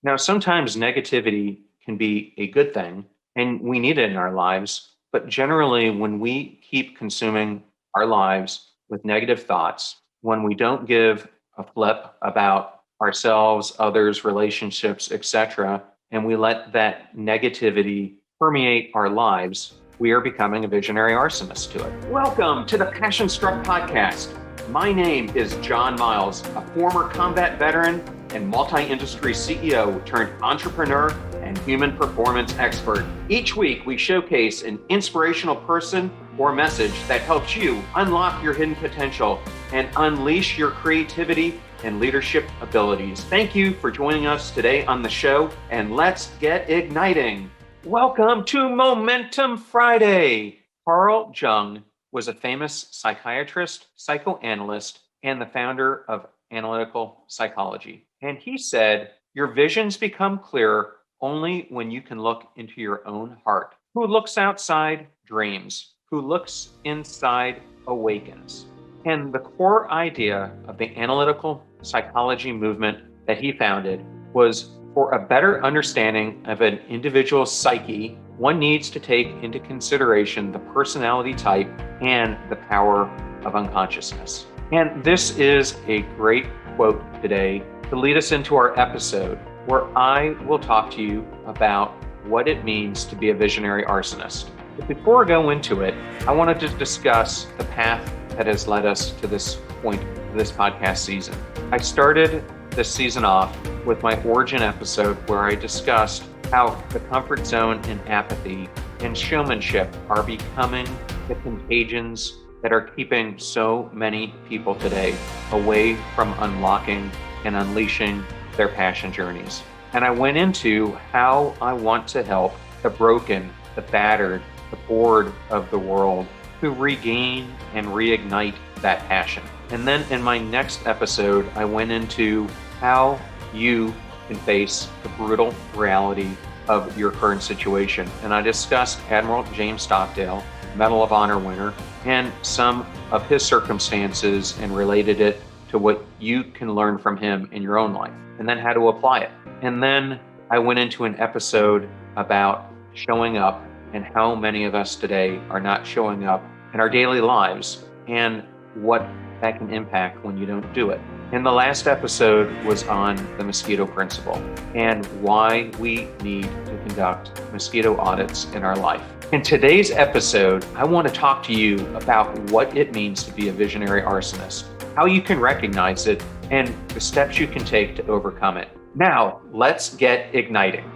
Now, sometimes negativity can be a good thing and we need it in our lives. But generally, when we keep consuming our lives with negative thoughts, when we don't give a flip about ourselves, others, relationships, etc., and we let that negativity permeate our lives, we are becoming a visionary arsonist to it. Welcome to the Passion Struck Podcast. My name is John Miles, a former combat veteran and multi-industry CEO turned entrepreneur and human performance expert. Each week, we showcase an inspirational person or message that helps you unlock your hidden potential and unleash your creativity and leadership abilities. Thank you for joining us today on the show, and let's get igniting. Welcome to Momentum Friday. Carl Jung was a famous psychiatrist, psychoanalyst, and the founder of analytical psychology. And he said, your visions become clearer only when you can look into your own heart. Who looks outside dreams. Who looks inside awakens. And the core idea of the analytical psychology movement that he founded was for a better understanding of an individual's psyche, one needs to take into consideration the personality type and the power of unconsciousness. And this is a great quote today to lead us into our episode, where I will talk to you about what it means to be a visionary arsonist. But before I go into it, I wanted to discuss the path that has led us to this point, this podcast season. I started this season off with my origin episode where I discussed how the comfort zone and apathy and showmanship are becoming the contagions that are keeping so many people today away from unlocking and unleashing their passion journeys. And I went into how I want to help the broken, the battered, the bored of the world to regain and reignite that passion. And then in my next episode, I went into how you can face the brutal reality of your current situation. And I discussed Admiral James Stockdale, Medal of Honor winner, and some of his circumstances and related it to what you can learn from him in your own life, and then how to apply it. And then I went into an episode about showing up and how many of us today are not showing up in our daily lives and what that can impact when you don't do it. And the last episode was on the mosquito principle and why we need to conduct mosquito audits in our life. In today's episode, I want to talk to you about what it means to be a visionary arsonist, how you can recognize it, and the steps you can take to overcome it. Now, let's get igniting.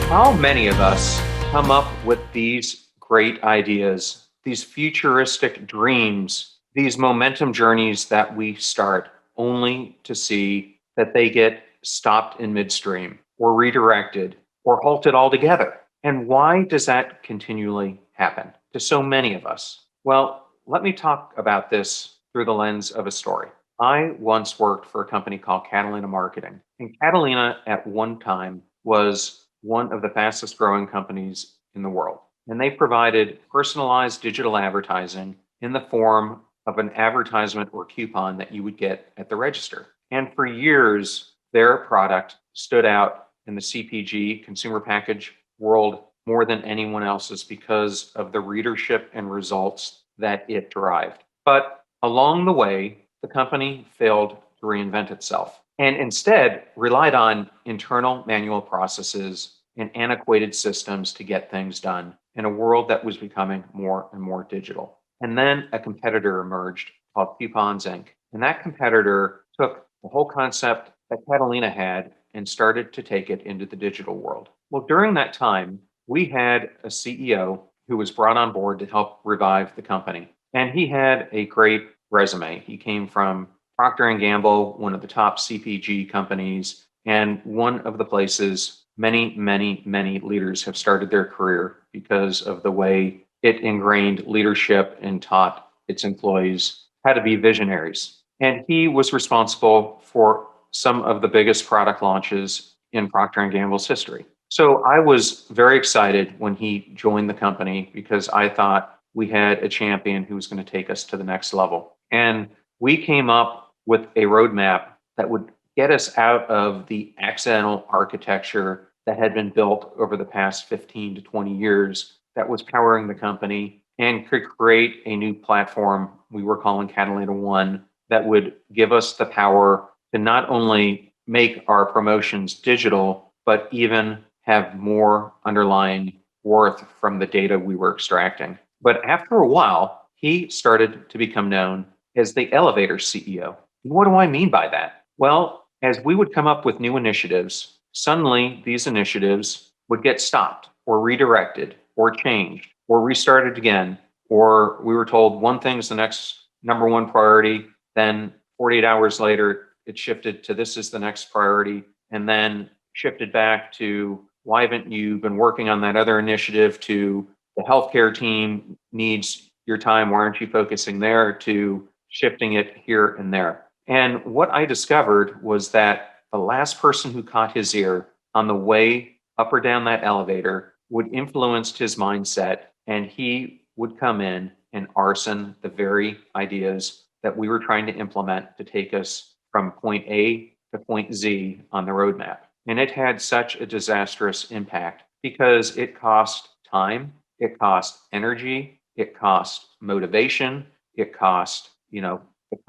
How many of us come up with these great ideas, these futuristic dreams, these momentum journeys that we start only to see that they get stopped in midstream or redirected or halted altogether? And why does that continually happen to so many of us? Well, let me talk about this through the lens of a story. I once worked for a company called Catalina Marketing, and Catalina at one time was one of the fastest growing companies in the world. And they provided personalized digital advertising in the form of an advertisement or coupon that you would get at the register. And for years, their product stood out in the CPG, consumer package world, more than anyone else's because of the readership and results that it derived. But along the way, the company failed to reinvent itself and instead relied on internal manual processes and antiquated systems to get things done in a world that was becoming more and more digital. And then a competitor emerged called Coupons Inc. And that competitor took the whole concept that Catalina had and started to take it into the digital world. Well, during that time, we had a CEO who was brought on board to help revive the company. And he had a great resume. He came from Procter & Gamble, one of the top CPG companies, and one of the places many, many, many leaders have started their career because of the way it ingrained leadership and taught its employees how to be visionaries. And he was responsible for some of the biggest product launches in Procter & Gamble's history. So I was very excited when he joined the company because I thought we had a champion who was going to take us to the next level. And we came up with a roadmap that would get us out of the accidental architecture that had been built over the past 15 to 20 years that was powering the company and could create a new platform we were calling Catalina One that would give us the power to not only make our promotions digital, but even have more underlying worth from the data we were extracting. But after a while, he started to become known as the elevator CEO. What do I mean by that? Well, as we would come up with new initiatives, suddenly these initiatives would get stopped or redirected or changed or restarted again, or we were told one thing's the next number one priority, then 48 hours later, it shifted to this is the next priority, and then shifted back to why haven't you been working on that other initiative, to the healthcare team needs your time, why aren't you focusing there, to shifting it here and there. And what I discovered was that the last person who caught his ear on the way up or down that elevator would influence his mindset, and he would come in and arson the very ideas that we were trying to implement to take us from point A to point Z on the roadmap. And it had such a disastrous impact because it cost time, it cost energy, it cost motivation, it cost, the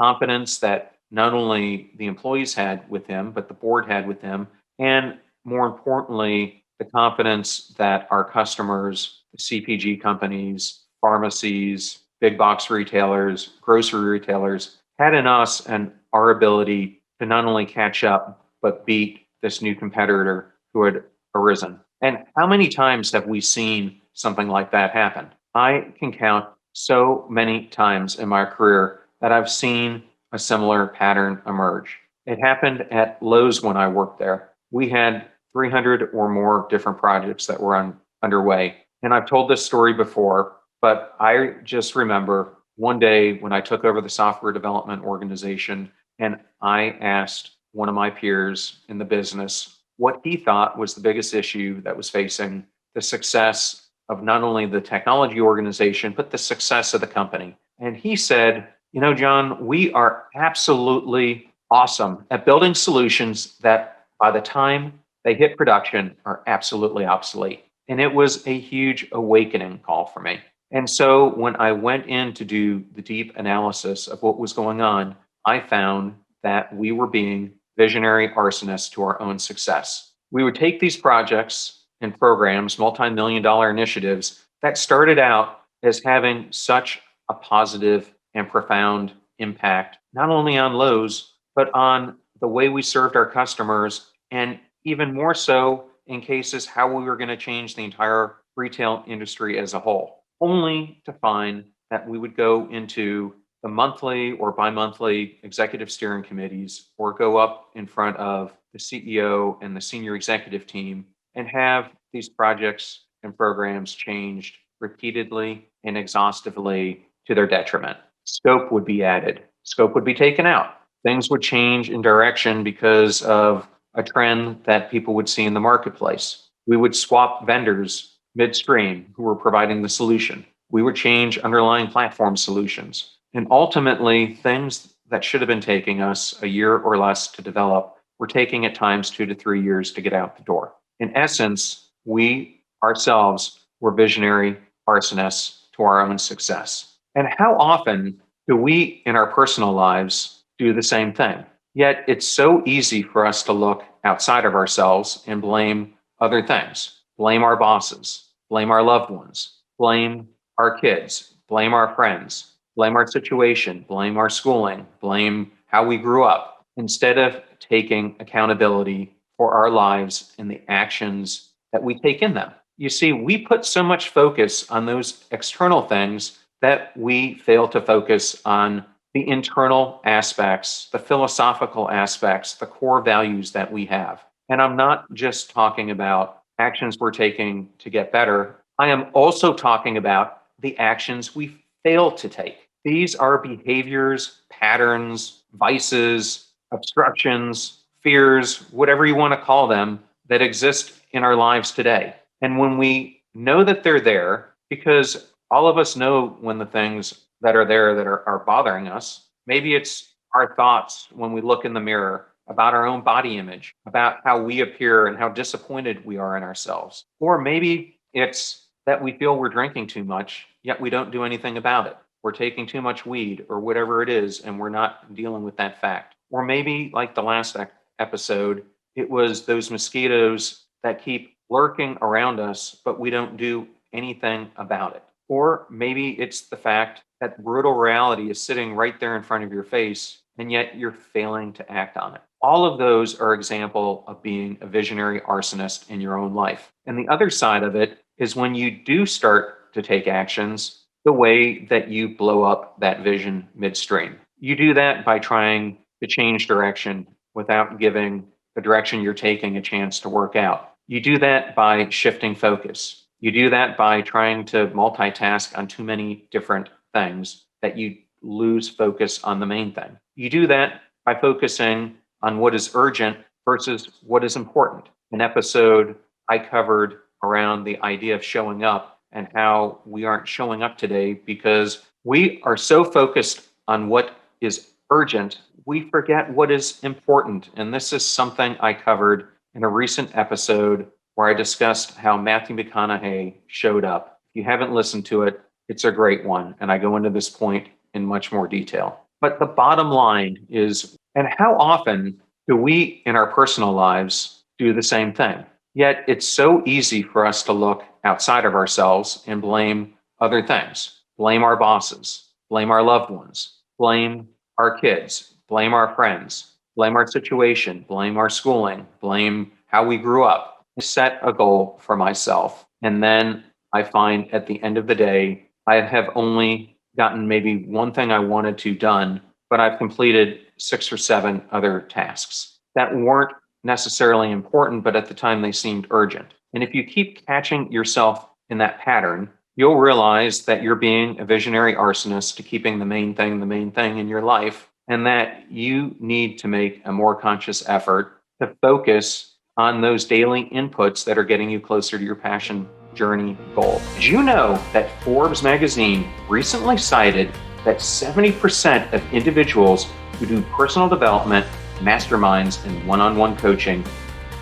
confidence that not only the employees had with him, but the board had with him. And more importantly, the confidence that our customers, CPG companies, pharmacies, big box retailers, grocery retailers had in us and our ability to not only catch up, but beat this new competitor who had arisen. And how many times have we seen something like that happen? I can count so many times in my career that I've seen a similar pattern emerge. It happened at Lowe's when I worked there. We had 300 or more different projects that were underway. And I've told this story before, but I just remember one day when I took over the software development organization and I asked one of my peers in the business what he thought was the biggest issue that was facing the success of not only the technology organization, but the success of the company. And he said, John, we are absolutely awesome at building solutions that by the time they hit production are absolutely obsolete. And it was a huge awakening call for me. And so when I went in to do the deep analysis of what was going on, I found that we were being visionary arsonists to our own success. We would take these projects and programs, multi-million dollar initiatives that started out as having such a positive and profound impact, not only on Lowe's, but on the way we served our customers, and even more so in cases how we were going to change the entire retail industry as a whole, only to find that we would go into the monthly or bi-monthly executive steering committees or go up in front of the CEO and the senior executive team and have these projects and programs changed repeatedly and exhaustively to their detriment. Scope would be added. Scope would be taken out. Things would change in direction because of a trend that people would see in the marketplace. We would swap vendors midstream who were providing the solution. We would change underlying platform solutions. And ultimately, things that should have been taking us a year or less to develop were taking at times 2 to 3 years to get out the door. In essence, we ourselves were visionary arsonists to our own success. And how often do we in our personal lives do the same thing? Yet it's so easy for us to look outside of ourselves and blame other things, blame our bosses, blame our loved ones, blame our kids, blame our friends, blame our situation, blame our schooling, blame how we grew up, instead of taking accountability for our lives and the actions that we take in them. You see, we put so much focus on those external things that we fail to focus on the internal aspects, the philosophical aspects, the core values that we have. And I'm not just talking about actions we're taking to get better. I am also talking about the actions we fail to take. These are behaviors, patterns, vices, obstructions, fears, whatever you want to call them, that exist in our lives today. And when we know that they're there, because All of us know when the things that are there that are bothering us. Maybe it's our thoughts when we look in the mirror about our own body image, about how we appear and how disappointed we are in ourselves. Or maybe it's that we feel we're drinking too much, yet we don't do anything about it. We're taking too much weed or whatever it is, and we're not dealing with that fact. Or maybe, like the last episode, it was those mosquitoes that keep lurking around us, but we don't do anything about it. Or maybe it's the fact that brutal reality is sitting right there in front of your face, and yet you're failing to act on it. All of those are example of being a visionary arsonist in your own life. And the other side of it is when you do start to take actions, the way that you blow up that vision midstream. You do that by trying to change direction without giving the direction you're taking a chance to work out. You do that by shifting focus. You do that by trying to multitask on too many different things that you lose focus on the main thing. You do that by focusing on what is urgent versus what is important. An episode I covered around the idea of showing up and how we aren't showing up today because we are so focused on what is urgent, we forget what is important. And this is something I covered in a recent episode where I discussed how Matthew McConaughey showed up. If you haven't listened to it, it's a great one. And I go into this point in much more detail. But the bottom line is, and how often do we in our personal lives do the same thing? Yet it's so easy for us to look outside of ourselves and blame other things, blame our bosses, blame our loved ones, blame our kids, blame our friends, blame our situation, blame our schooling, blame how we grew up. I set a goal for myself. And then I find at the end of the day, I have only gotten maybe one thing I wanted to done, but I've completed 6 or 7 other tasks that weren't necessarily important, but at the time they seemed urgent. And if you keep catching yourself in that pattern, you'll realize that you're being a visionary arsonist to keeping the main thing in your life, and that you need to make a more conscious effort to focus on those daily inputs that are getting you closer to your passion journey goal. Did you know that Forbes magazine recently cited that 70% of individuals who do personal development, masterminds, and one-on-one coaching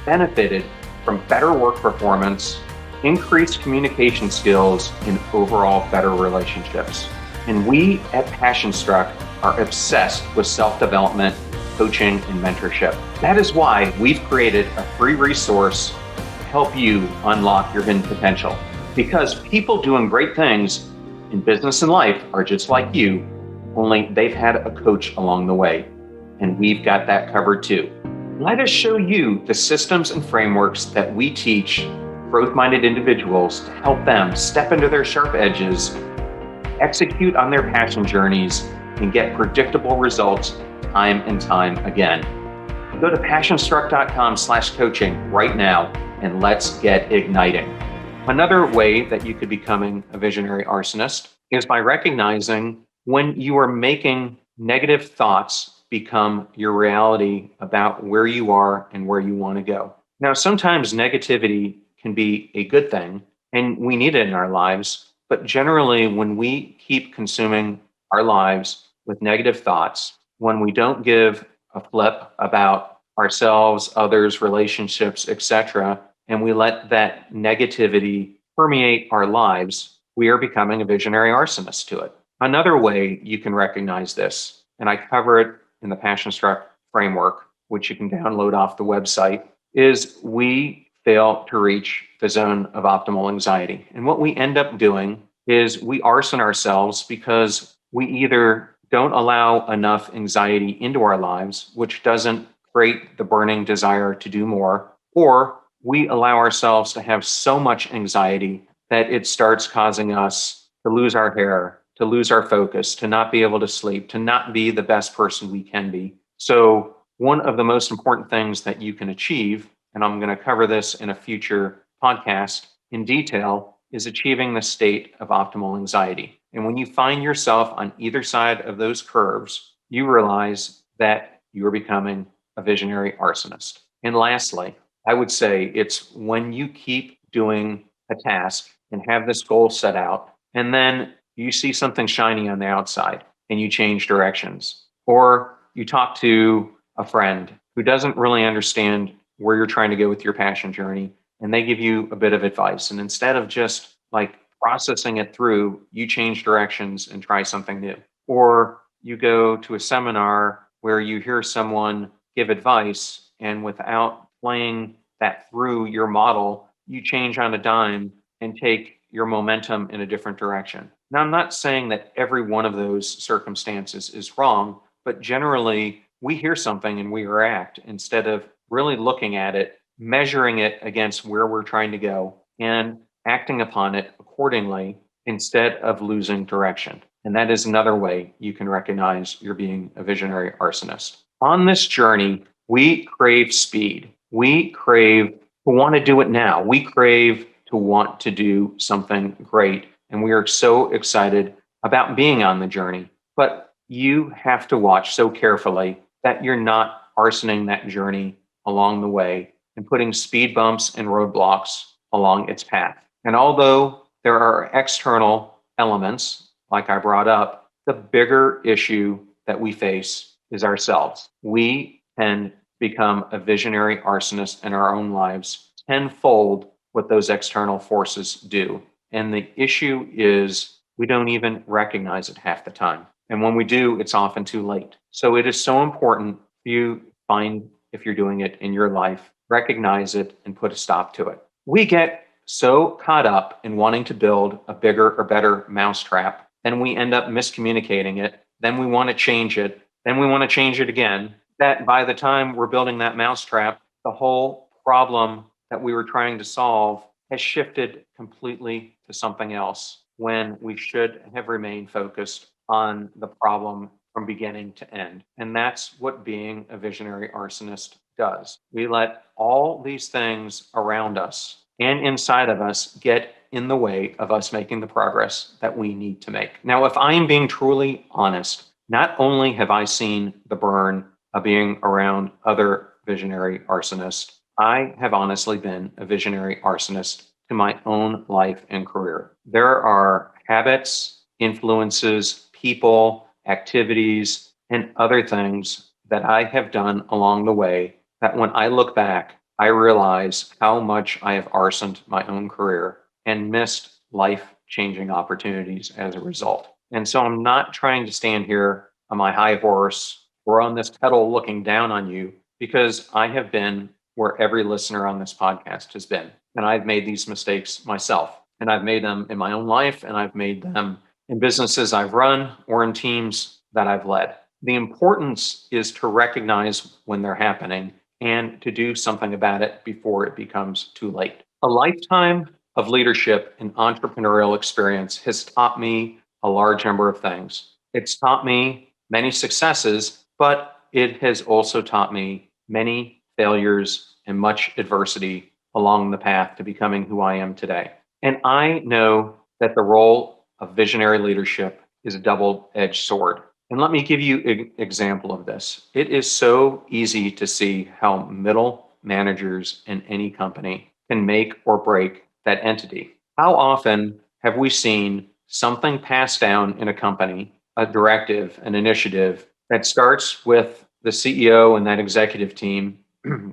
benefited from better work performance, increased communication skills, and overall better relationships? And we at Passion Struck are obsessed with self-development, coaching, and mentorship. That is why we've created a free resource to help you unlock your hidden potential. Because people doing great things in business and life are just like you, only they've had a coach along the way. And we've got that covered too. Let us show you the systems and frameworks that we teach growth-minded individuals to help them step into their sharp edges, execute on their passion journeys, and get predictable results time and time again. Go to passionstruck.com/coaching right now and let's get igniting. Another way that you could becoming a visionary arsonist is by recognizing when you are making negative thoughts become your reality about where you are and where you want to go. Now, sometimes negativity can be a good thing and we need it in our lives, but generally when we keep consuming our lives with negative thoughts, when we don't give a flip about ourselves, others, relationships, etc., and we let that negativity permeate our lives, we are becoming a visionary arsonist to it. Another way you can recognize this, and I cover it in the Passion Struck framework, which you can download off the website, is we fail to reach the zone of optimal anxiety. And what we end up doing is we arson ourselves because we either don't allow enough anxiety into our lives, which doesn't create the burning desire to do more, or we allow ourselves to have so much anxiety that it starts causing us to lose our hair, to lose our focus, to not be able to sleep, to not be the best person we can be. So one of the most important things that you can achieve, and I'm going to cover this in a future podcast in detail, is achieving the state of optimal anxiety. And when you find yourself on either side of those curves, you realize that you're becoming a visionary arsonist. And lastly, I would say it's when you keep doing a task and have this goal set out, And then you see something shiny on the outside and you change directions. Or you talk to a friend who doesn't really understand where you're trying to go with your passion journey, and they give you a bit of advice. And instead of just like processing it through, you change directions and try something new. Or you go to a seminar where you hear someone give advice, and without playing that through your model, you change on a dime and take your momentum in a different direction. Now, I'm not saying that every one of those circumstances is wrong, but generally we hear something and we react instead of really looking at it, measuring it against where we're trying to go, and acting upon it accordingly instead of losing direction. And that is another way you can recognize you're being a visionary arsonist. On this journey, we crave speed. We crave to want to do it now. We crave to want to do something great. And we are so excited about being on the journey. But you have to watch so carefully that you're not arsoning that journey along the way and putting speed bumps and roadblocks along its path. And although there are external elements, like I brought up, the bigger issue that we face is ourselves. We can become a visionary arsonist in our own lives tenfold what those external forces do. And the issue is we don't even recognize it half the time. And when we do, it's often too late. So it is so important you find if you're doing it in your life, recognize it and put a stop to it. We get so caught up in wanting to build a bigger or better mousetrap, then we end up miscommunicating it. Then we want to change it. Then we want to change it again. That by the time we're building that mousetrap, the whole problem that we were trying to solve has shifted completely to something else when we should have remained focused on the problem from beginning to end. And that's what being a visionary arsonist does. We let all these things around us and inside of us get in the way of us making the progress that we need to make. Now, if I am being truly honest, not only have I seen the burn of being around other visionary arsonists, I have honestly been a visionary arsonist to my own life and career. There are habits, influences, people, activities, and other things that I have done along the way that when I look back, I realize how much I have arsoned my own career and missed life-changing opportunities as a result. And so I'm not trying to stand here on my high horse or on this pedal looking down on you, because I have been where every listener on this podcast has been. And I've made these mistakes myself. And I've made them in my own life, and I've made them in businesses I've run or in teams that I've led. The importance is to recognize when they're happening and to do something about it before it becomes too late. A lifetime of leadership and entrepreneurial experience has taught me a large number of things. It's taught me many successes, but it has also taught me many failures and much adversity along the path to becoming who I am today. And I know that the role of visionary leadership is a double-edged sword. And let me give you an example of this. It is so easy to see how middle managers in any company can make or break that entity. How often have we seen something passed down in a company, a directive, an initiative that starts with the CEO and that executive team,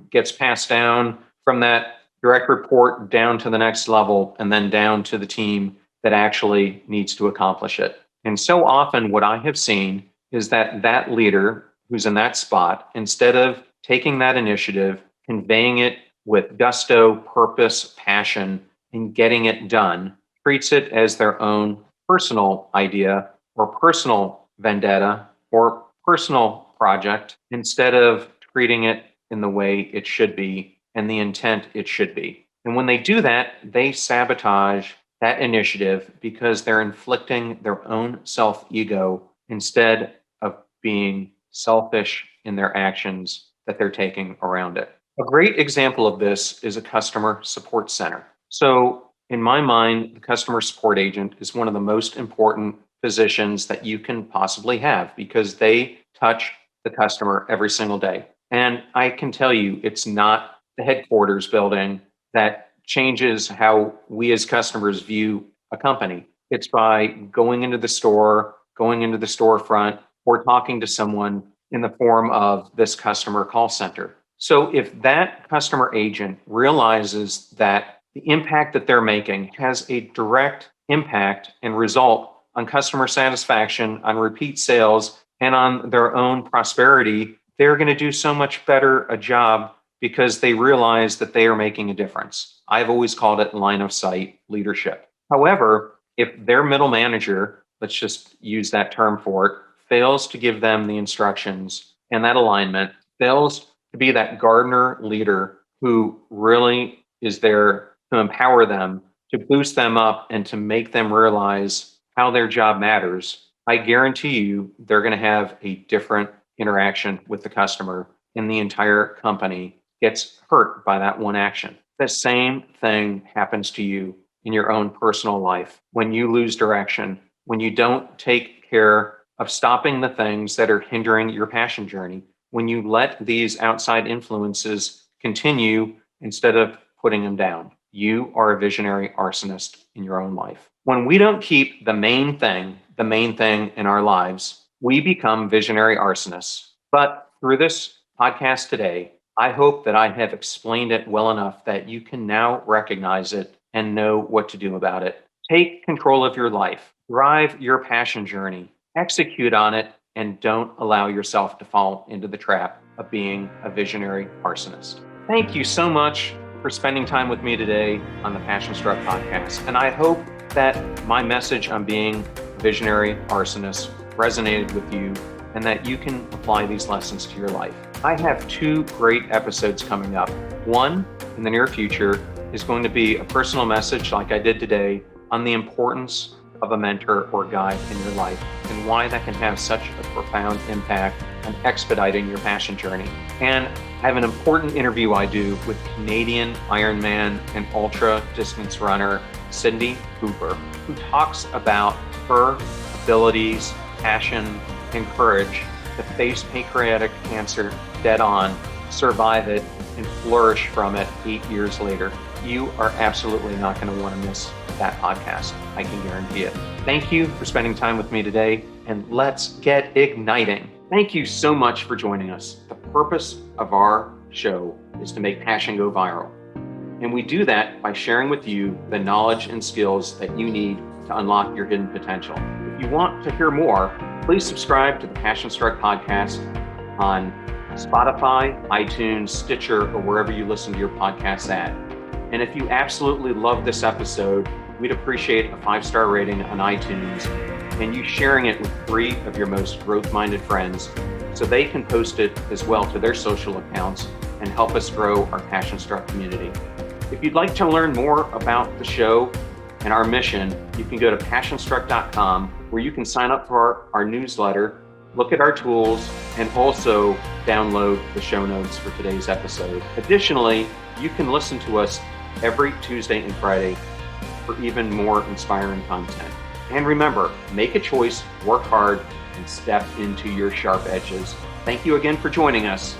gets passed down from that direct report down to the next level, and then down to the team that actually needs to accomplish it? And so often what I have seen is that that leader who's in that spot, instead of taking that initiative, conveying it with gusto, purpose, passion, and getting it done, treats it as their own personal idea or personal vendetta or personal project, instead of treating it in the way it should be and the intent it should be. And when they do that, they sabotage that initiative because they're inflicting their own self-ego instead of being selfish in their actions that they're taking around it. A great example of this is a customer support center. So in my mind, the customer support agent is one of the most important positions that you can possibly have because they touch the customer every single day. And I can tell you, it's not the headquarters building that changes how we as customers view a company. It's by going into the store, going into the storefront, or talking to someone in the form of this customer call center. So if that customer agent realizes that the impact that they're making has a direct impact and result on customer satisfaction, on repeat sales, and on their own prosperity, they're going to do so much better a job because they realize that they are making a difference. I've always called it line of sight leadership. However, if their middle manager, let's just use that term for it, fails to give them the instructions and that alignment, fails to be that gardener leader who really is there to empower them, to boost them up, and to make them realize how their job matters, I guarantee you they're going to have a different interaction with the customer, and the entire company gets hurt by that one action. The same thing happens to you in your own personal life when you lose direction, when you don't take care of stopping the things that are hindering your passion journey, when you let these outside influences continue instead of putting them down. You are a visionary arsonist in your own life. When we don't keep the main thing in our lives, we become visionary arsonists. But through this podcast today, I hope that I have explained it well enough that you can now recognize it and know what to do about it. Take control of your life, drive your passion journey, execute on it, and don't allow yourself to fall into the trap of being a visionary arsonist. Thank you so much for spending time with me today on the Passion Struck podcast. And I hope that my message on being a visionary arsonist resonated with you and that you can apply these lessons to your life. I have 2 great episodes coming up. One in the near future is going to be a personal message like I did today on the importance of a mentor or guide in your life and why that can have such a profound impact on expediting your passion journey. And I have an important interview I do with Canadian Ironman and ultra distance runner Cindy Hooper, who talks about her abilities, passion, and courage to face pancreatic cancer dead on, survive it, and flourish from it 8 years later. You are absolutely not going to want to miss that podcast. I can guarantee it. Thank you for spending time with me today, and let's get igniting. Thank you so much for joining us. The purpose of our show is to make passion go viral. And we do that by sharing with you the knowledge and skills that you need to unlock your hidden potential. If you want to hear more, please subscribe to the Passion Struck podcast on Spotify, iTunes, Stitcher, or wherever you listen to your podcasts at. And if you absolutely love this episode, we'd appreciate a 5-star rating on iTunes and you sharing it with 3 of your most growth-minded friends so they can post it as well to their social accounts and help us grow our Passion Struck community. If you'd like to learn more about the show and our mission, you can go to passionstruck.com where you can sign up for our newsletter, look at our tools, and also download the show notes for today's episode. Additionally, you can listen to us every Tuesday and Friday for even more inspiring content. And remember, make a choice, work hard, and step into your sharp edges. Thank you again for joining us.